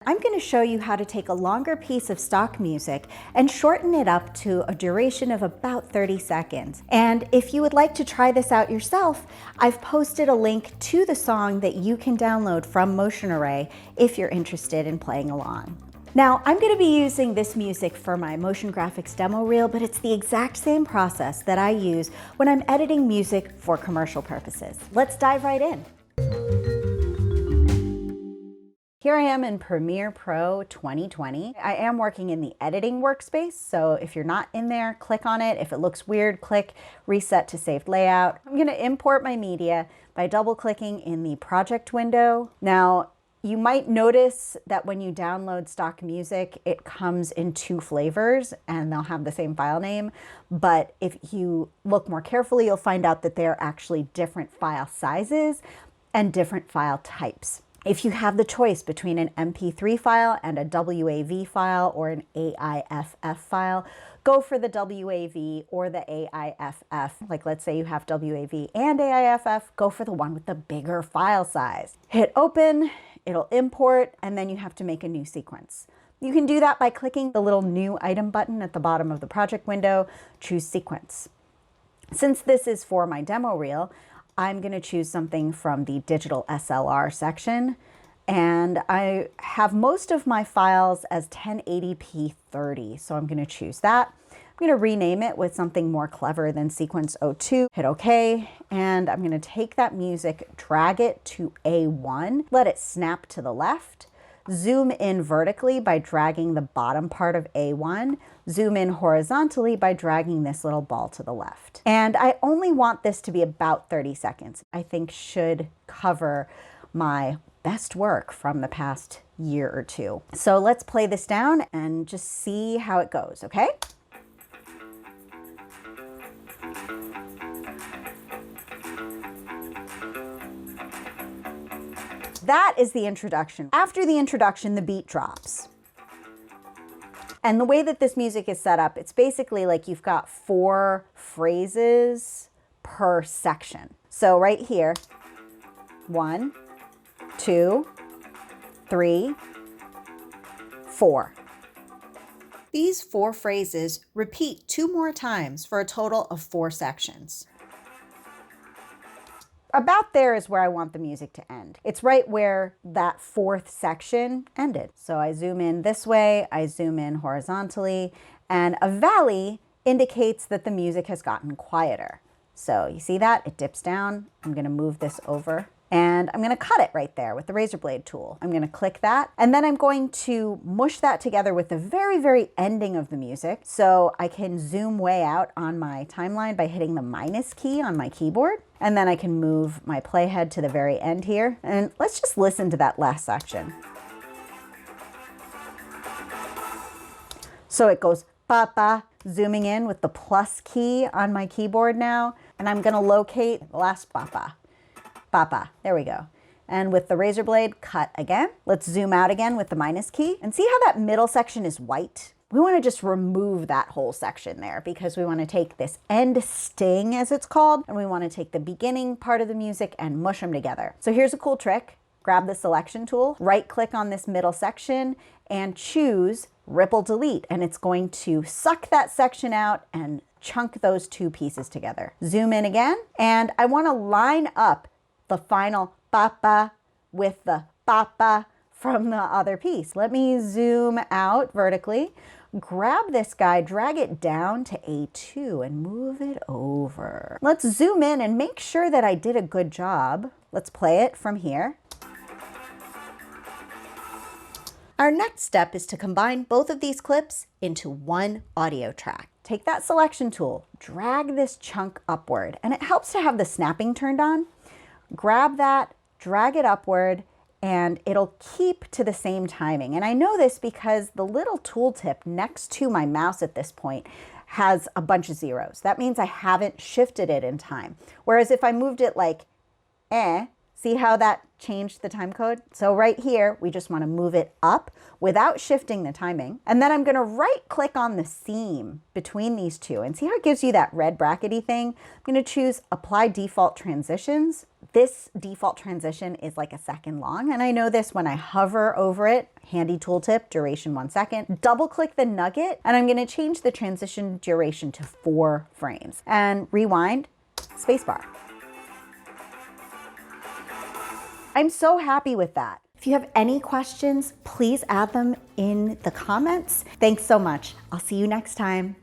I'm going to show you how to take a longer piece of stock music and shorten it up to a duration of about 30 seconds. And if you would like to try this out yourself, I've posted a link to the song that you can download from Motion Array if you're interested in playing along. Now, I'm going to be using this music for my motion graphics demo reel, but it's the exact same process that I use when I'm editing music for commercial purposes. Let's dive right in. Here I am in Premiere Pro 2020. I am working in the editing workspace, so if you're not in there, click on it. If it looks weird, click Reset to Saved Layout. I'm going to import my media by double-clicking in the project window. Now, you might notice that when you download stock music, it comes in two flavors and they'll have the same file name. But if you look more carefully, you'll find out that they're actually different file sizes and different file types. If you have the choice between an MP3 file and a WAV file or an AIFF file, go for the WAV or the AIFF. Like let's say you have WAV and AIFF, go for the one with the bigger file size. Hit open, it'll import, and then you have to make a new sequence. You can do that by clicking the little new item button at the bottom of the project window, choose sequence. Since this is for my demo reel, I'm going to choose something from the digital SLR section, and I have most of my files as 1080p 30, so I'm going to choose that. I'm going to rename it with something more clever than sequence 02, hit OK, and I'm going to take that music, drag it to A1, let it snap to the left, zoom in vertically by dragging the bottom part of A1, zoom in horizontally by dragging this little ball to the left. And I only want this to be about 30 seconds. I think should cover my best work from the past year or two. So let's play this down and just see how it goes, okay? That is the introduction. After the introduction, the beat drops. And the way that this music is set up, it's basically like you've got 4 phrases per section. So right here, 1, 2, 3, 4. These 4 phrases repeat 2 more times for a total of 4 sections. About there is where I want the music to end. It's right where that 4th section ended. So I zoom in this way, I zoom in horizontally, and a valley indicates that the music has gotten quieter. So you see that? It dips down. I'm going to move this over. And I'm going to cut it right there with the razor blade tool. I'm going to click that, and then I'm going to mush that together with the very, very ending of the music. So I can zoom way out on my timeline by hitting the minus key on my keyboard. And then I can move my playhead to the very end here. And let's just listen to that last section. So it goes ba-ba, zooming in with the plus key on my keyboard now. And I'm going to locate the last ba-ba. Papa, there we go. And with the razor blade, cut again. Let's zoom out again with the minus key and see how that middle section is white. We want to just remove that whole section there because we want to take this end sting, as it's called, and we want to take the beginning part of the music and mush them together. So here's a cool trick. Grab the selection tool, right click on this middle section and choose Ripple Delete, and it's going to suck that section out and chunk those 2 pieces together. Zoom in again, and I want to line up the final papa with the papa from the other piece. Let me zoom out vertically, grab this guy, drag it down to A2 and move it over. Let's zoom in and make sure that I did a good job. Let's play it from here. Our next step is to combine both of these clips into one audio track. Take that selection tool, drag this chunk upward, and it helps to have the snapping turned on. Grab that, drag it upward, and it'll keep to the same timing. And I know this because the little tooltip next to my mouse at this point has a bunch of zeros. That means I haven't shifted it in time. Whereas if I moved it like See how that changed the time code? So right here, we just want to move it up without shifting the timing. And then I'm going to right click on the seam between these two and see how it gives you that red brackety thing. I'm going to choose apply default transitions. This default transition is like a second long. And I know this when I hover over it, handy tooltip, duration 1 second, double click the nugget, and I'm going to change the transition duration to 4 frames and rewind, spacebar. I'm so happy with that. If you have any questions, please add them in the comments. Thanks so much. I'll see you next time.